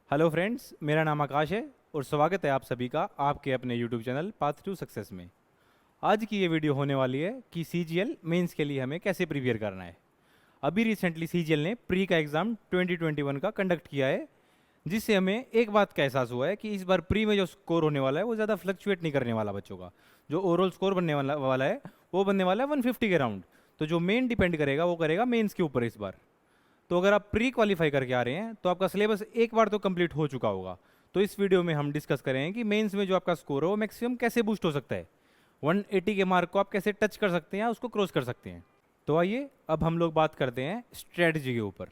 Hello friends, मेरा नाम आकाश है और स्वागत है आप सभी का आपके अपने YouTube channel path to success में। आज की ये वीडियो होने वाली है कि सीजीएल मेंस के लिए हमें कैसे प्रिपेयर करना है। अभी रिसेंटली सीजीएल ने प्री का एग्ज़ाम 2021 का कंडक्ट किया है, जिससे हमें एक बात का एहसास हुआ है कि इस बार प्री में जो स्कोर होने वाला है वो ज़्यादा फ्लक्चुएट नहीं करने वाला बच्चों का। जो ओवरऑल स्कोर बनने वाला है वो बनने वाला है 150 के राउंड। तो जो मेन डिपेंड करेगा वो करेगा मेंस के ऊपर इस बार। तो अगर आप प्री क्वालिफाई करके आ रहे हैं तो आपका सिलेबस एक बार तो कंप्लीट हो चुका होगा। तो इस वीडियो में हम डिस्कस करेंगे कि मेंस में जो आपका स्कोर है वो मैक्सिमम कैसे बूस्ट हो सकता है। 180 के मार्क को आप कैसे टच कर सकते हैं या उसको क्रॉस कर सकते हैं। तो आइए अब हम लोग बात करते हैं स्ट्रेटजी के ऊपर।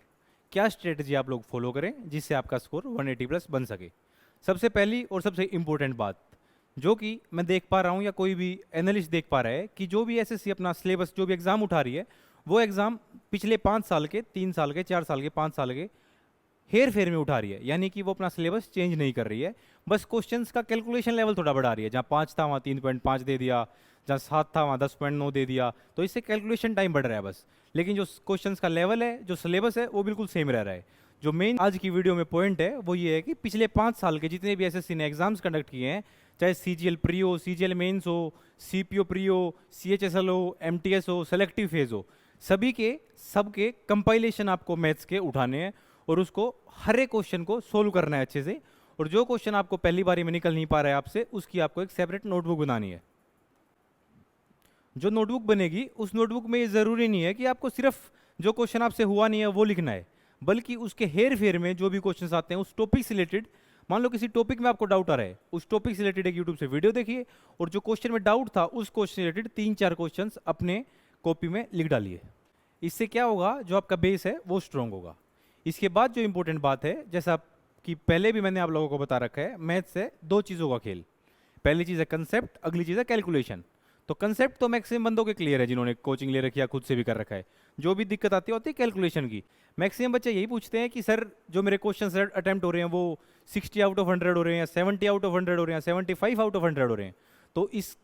क्या स्ट्रेटजी आप लोग फॉलो करें जिससे आपका स्कोर 180 प्लस बन सके। सबसे पहली और सबसे इंपॉर्टेंट बात जो कि मैं देख पा रहा हूँ या कोई भी एनालिस्ट देख पा रहा है कि जो भी एसएससी अपना सिलेबस जो भी एग्ज़ाम उठा रही है वो एग्ज़ाम पिछले 5 साल के, 3 साल के, 4 साल के, 5 साल के हेर फेर में उठा रही है। यानी कि वो अपना सिलेबस चेंज नहीं कर रही है, बस क्वेश्चंस का कैलकुलेशन लेवल थोड़ा बढ़ा रही है। जहाँ 5 था वहाँ 3.5 दे दिया, जहाँ 7 था वहाँ 10.9 दे दिया। तो इससे कैलकुलेशन टाइम बढ़ रहा है बस, लेकिन जो क्वेश्चंस का लेवल है, जो सिलेबस है, वो बिल्कुल सेम रह रहा है। जो मेन आज की वीडियो में पॉइंट है वो ये है कि पिछले 5 साल के जितने भी एसएससी ने एग्जाम्स कंडक्ट किए हैं, चाहे सीजीएल प्री हो, सीजीएल मेंस हो, सीपीओ प्री हो, सीएचएसएल हो, एमटीएस हो, सेलेक्टिव फेज हो, सभी के सबके कंपाइलेशन आपको मैथ्स के उठाने हैं और उसको हर एक क्वेश्चन को सोल्व करना है अच्छे से। और जो क्वेश्चन आपको पहली बारी में निकल नहीं पा रहा है आपसे, उसकी आपको एक सेपरेट नोटबुक बनानी है। जो नोटबुक बनेगी उस नोटबुक में ये ज़रूरी नहीं है कि आपको सिर्फ जो क्वेश्चन आपसे हुआ नहीं है वो लिखना है, बल्कि उसके हेर फेर में जो भी क्वेश्चन आते हैं उस टॉपिक से रिलेटेड। मान लो किसी टॉपिक में आपको डाउट आ रहा है, उस टॉपिक से रिलेटेड एक यूट्यूब से वीडियो देखिए और जो क्वेश्चन में डाउट था उस क्वेश्चन से रिलेटेड 3-4 क्वेश्चन अपने कॉपी में लिख डालिए। इससे क्या होगा, जो आपका बेस है वो स्ट्रॉन्ग होगा। इसके बाद जो इंपॉर्टेंट बात है, जैसा कि पहले भी मैंने आप लोगों को बता रखा है, मैथ्स है दो चीज़ों का खेल। पहली चीज़ है कंसेप्ट, अगली चीज़ है कैलकुलेशन। तो कंसेप्ट तो मैक्सिमम बंदों के क्लियर है जिन्होंने कोचिंग ले रखी है, खुद से भी कर रखा है। जो भी दिक्कत आती होती है कैलकुलेशन की। मैक्सिमम बच्चे यही पूछते हैं कि सर जो मेरे क्वेश्चन अटेम्प्ट हो रहे हैं वो 60 आउट ऑफ 100 हो रहे हैं, 70 आउट ऑफ 100 हो रहे हैं, 75 आउट ऑफ 100 हो रहे हैं। तो इस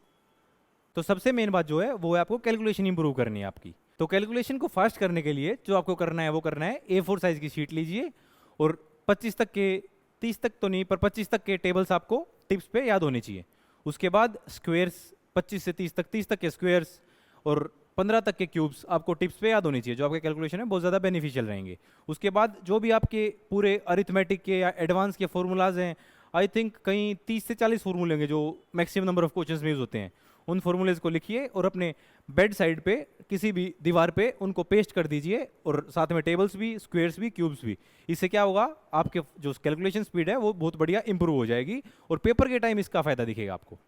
तो सबसे मेन बात जो है वो है आपको कैलकुलेशन इंप्रूव करनी है आपकी। तो कैलकुलेशन को फास्ट करने के लिए जो आपको करना है वो करना है, A4 साइज की शीट लीजिए और 25 तक के, 30 तक तो नहीं पर 25 तक के टेबल्स आपको टिप्स पे याद होने चाहिए। उसके बाद स्क्वेयर्स 25 से 30 तक के स्क्वेयर्स और 15 तक के क्यूब्स आपको टिप्स पे याद होनी चाहिए, जो आपके कैलकुलेशन है बहुत ज़्यादा बेनिफिशियल रहेंगे। उसके बाद जो भी आपके पूरे अरिथमेटिक के या एडवांस के फॉर्मूलाज हैं, आई थिंक कहीं 30 से 40 फॉर्मूले होंगे जो मैक्सिमम नंबर ऑफ क्वेश्चंस में यूज होते हैं। उन फॉर्मूलेज को लिखिए और अपने बेड साइड पे किसी भी दीवार पे उनको पेस्ट कर दीजिए और साथ में टेबल्स भी, स्क्वेयर्स भी, क्यूब्स भी। इससे क्या होगा, आपके जो कैलकुलेशन स्पीड है वो बहुत बढ़िया इंप्रूव हो जाएगी और पेपर के टाइम इसका फायदा दिखेगा आपको।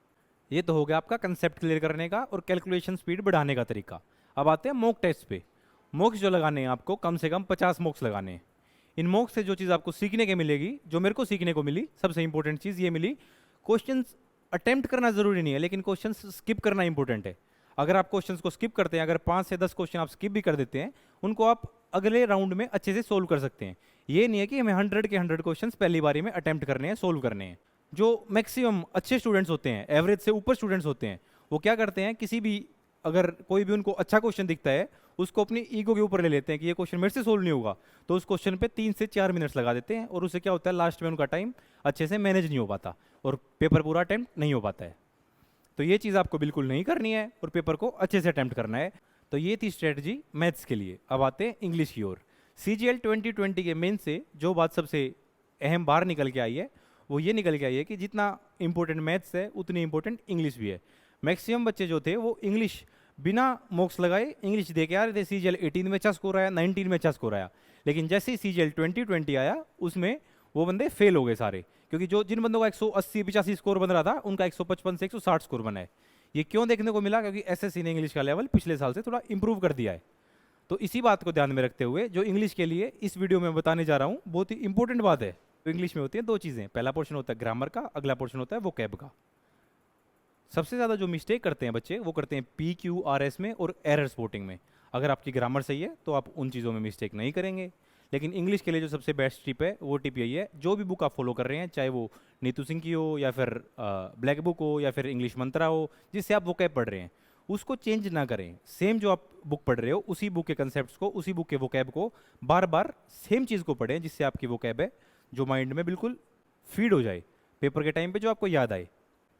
ये तो हो गया आपका कंसेप्ट क्लियर करने का और कैलकुलेशन स्पीड बढ़ाने का तरीका। अब आते हैं मॉक टेस्ट पे। मॉक्स जो लगाने हैं आपको कम से कम 50 मॉक्स लगाने हैं। इन मॉक्स से जो चीज़ आपको सीखने के मिलेगी, जो मेरे को सीखने को मिली, सबसे इंपॉर्टेंट चीज़ ये मिली, क्वेश्चंस अटेम्प्ट करना जरूरी नहीं है लेकिन क्वेश्चंस स्किप करना इंपॉर्टेंट है। अगर आप क्वेश्चंस को स्किप करते हैं, अगर 5 से 10 क्वेश्चन आप स्किप भी कर देते हैं, उनको आप अगले राउंड में अच्छे से सोल्व कर सकते हैं। ये नहीं है कि हमें 100 के 100 क्वेश्चन पहली बारी में अटेम्प्ट करने हैं, सोल्व करने हैं। जो मैक्सिमम अच्छे स्टूडेंट्स होते हैं, एवरेज से ऊपर स्टूडेंट्स होते हैं, वो क्या करते हैं, किसी भी अगर कोई भी उनको अच्छा क्वेश्चन दिखता है उसको अपनी ईगो के ऊपर ले लेते हैं कि ये क्वेश्चन मेरे से सोल्व नहीं होगा, तो उस क्वेश्चन पे 3 से 4 मिनट्स लगा देते हैं और उससे क्या होता है, लास्ट में उनका टाइम अच्छे से मैनेज नहीं हो पाता और पेपर पूरा अटेम्प्ट नहीं हो पाता है। तो ये चीज़ आपको बिल्कुल नहीं करनी है और पेपर को अच्छे से अटेम्प्ट करना है। तो ये थी स्ट्रेटजी मैथ्स के लिए। अब आते हैं इंग्लिश की ओर। सीजीएल 2020 के मेन से जो बात सबसे अहम बाहर निकल के आई है वो ये निकल के आई है कि जितना इंपॉर्टेंट मैथ्स है उतनी इंपॉर्टेंट इंग्लिश भी है। मैक्सिमम बच्चे जो थे वो इंग्लिश बिना मॉक्स लगाए इंग्लिश दे के आ रहे थे। सीजीएल 18 में अच्छा स्कोर आया, 19 में अच्छा स्कोर आया, लेकिन जैसे ही सीजीएल 2020 आया उसमें वो बंदे फेल हो गए सारे, क्योंकि जो जिन बंदों का 180-85 स्कोर बन रहा था उनका 155 से 160 स्कोर बना है। ये क्यों देखने को मिला, क्योंकि एसएससी ने इंग्लिश का लेवल पिछले साल से थोड़ा इंप्रूव कर दिया है। तो इसी बात को ध्यान में रखते हुए जो इंग्लिश के लिए इस वीडियो में बताने जा रहा हूँ बहुत ही इंपॉर्टेंट बात है। तो इंग्लिश में होती है दो चीज़ें, पहला पोर्शन होता है ग्रामर का, अगला पोर्शन होता है वोकैब का। सबसे ज़्यादा जो मिस्टेक करते हैं बच्चे वो करते हैं PQRS में और एरर स्पॉटिंग में। अगर आपकी ग्रामर सही है तो आप उन चीज़ों में मिस्टेक नहीं करेंगे। लेकिन इंग्लिश के लिए जो सबसे बेस्ट टिप है वो टिप यही है, जो भी बुक आप फॉलो कर रहे हैं, चाहे वो नीतू सिंह की हो या फिर ब्लैक बुक हो या फिर इंग्लिश मंत्रा हो, जिससे आप वोकैब पढ़ रहे हैं, उसको चेंज ना करें। सेम जो आप बुक पढ़ रहे हो उसी बुक के कंसेप्ट को, उसी बुक के वोकैब को बार बार सेम चीज़ को पढ़ें, जिससे आपकी वोकैब है जो माइंड में बिल्कुल फीड हो जाए पेपर के टाइम पे, जो आपको याद आए।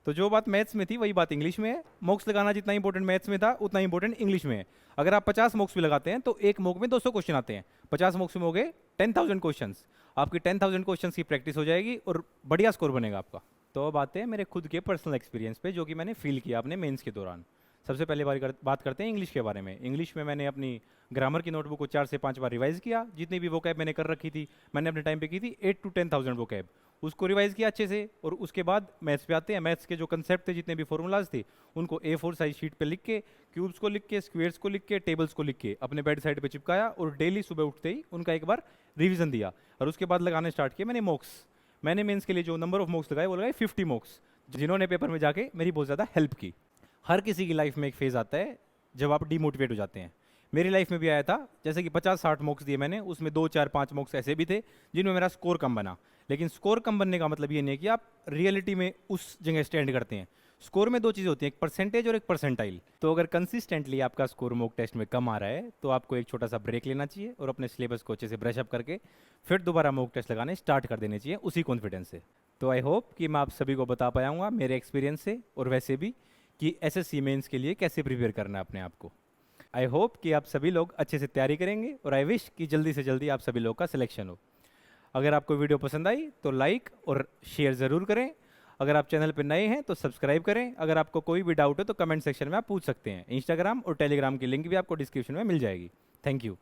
तो जो बात मैथ्स में थी वही बात इंग्लिश में है। मॉक्स लगाना जितना इंपॉर्टेंट मैथ्स में था उतना इंपॉर्टेंट इंग्लिश में है। अगर आप 50 मॉक्स भी लगाते हैं तो एक मॉक में 200 क्वेश्चन आते हैं, 50 मॉक्स में हो गए 10,000 क्वेश्चन। आपकी 10,000 क्वेश्चन की प्रैक्टिस हो जाएगी और बढ़िया स्कोर बनेगा आपका। तो अब आते हैं मेरे खुद के पर्सनल एक्सपीरियंस पे, जो कि मैंने फील किया अपने मेंस के दौरान। सबसे पहले बात करते हैं इंग्लिश के बारे में। इंग्लिश में मैंने अपनी ग्रामर की नोटबुक को 4 से 5 बार रिवाइज किया। जितनी भी वोकैब मैंने कर रखी थी, मैंने अपने टाइम पे की थी 8 to 10,000 वोकैब, उसको रिवाइज किया अच्छे से। और उसके बाद मैथ्स पे आते हैं। मैथ्स के जो कंसेप्ट थे, जितने भी फॉर्मूलाज थे, उनको A4 साइज शीट पे लिख के, क्यूब्स को लिख के, स्क्वेयर्स को लिख के, टेबल्स को लिख के अपने बेड साइड पे चिपकाया और डेली सुबह उठते ही उनका एक बार रिवीजन दिया। और उसके बाद लगाने स्टार्ट किए मैंने मॉक्स। मैंने मेंस के लिए जो नंबर ऑफ मॉक्स लगाए वो लगाए 50 मॉक्स, जिन्होंने पेपर में जाके मेरी बहुत ज़्यादा हेल्प की। हर किसी की लाइफ में एक फेज़ आता है जब आप डीमोटिवेट हो जाते हैं। मेरी लाइफ में भी आया था। जैसे कि 50-60 मॉक्स दिए मैंने, उसमें 2, 4, 5 मॉक्स ऐसे भी थे जिनमें मेरा स्कोर कम बना। लेकिन स्कोर कम बनने का मतलब ये नहीं है कि आप रियलिटी में उस जगह स्टैंड करते हैं। स्कोर में 2 चीज़ होती हैं, एक परसेंटेज और एक परसेंटाइल। तो अगर कंसिस्टेंटली आपका स्कोर मॉक टेस्ट में कम आ रहा है तो आपको एक छोटा सा ब्रेक लेना चाहिए और अपने सिलेबस को अच्छे से ब्रश अप करके फिर दोबारा मॉक टेस्ट लगाने स्टार्ट कर देने चाहिए उसी कॉन्फिडेंस से। तो आई होप कि मैं आप सभी को बता पाया हूँ मेरे एक्सपीरियंस से और वैसे भी कि एसएससी मेंस के लिए कैसे प्रिपेयर करना है अपने आप को। आई होप कि आप सभी लोग अच्छे से तैयारी करेंगे और आई विश कि जल्दी से जल्दी आप सभी लोग का सिलेक्शन हो। अगर आपको वीडियो पसंद आई तो लाइक और शेयर ज़रूर करें। अगर आप चैनल पर नए हैं तो सब्सक्राइब करें। अगर आपको कोई भी डाउट हो तो कमेंट सेक्शन में आप पूछ सकते हैं। इंस्टाग्राम और टेलीग्राम की लिंक भी आपको डिस्क्रिप्शन में मिल जाएगी। Thank you.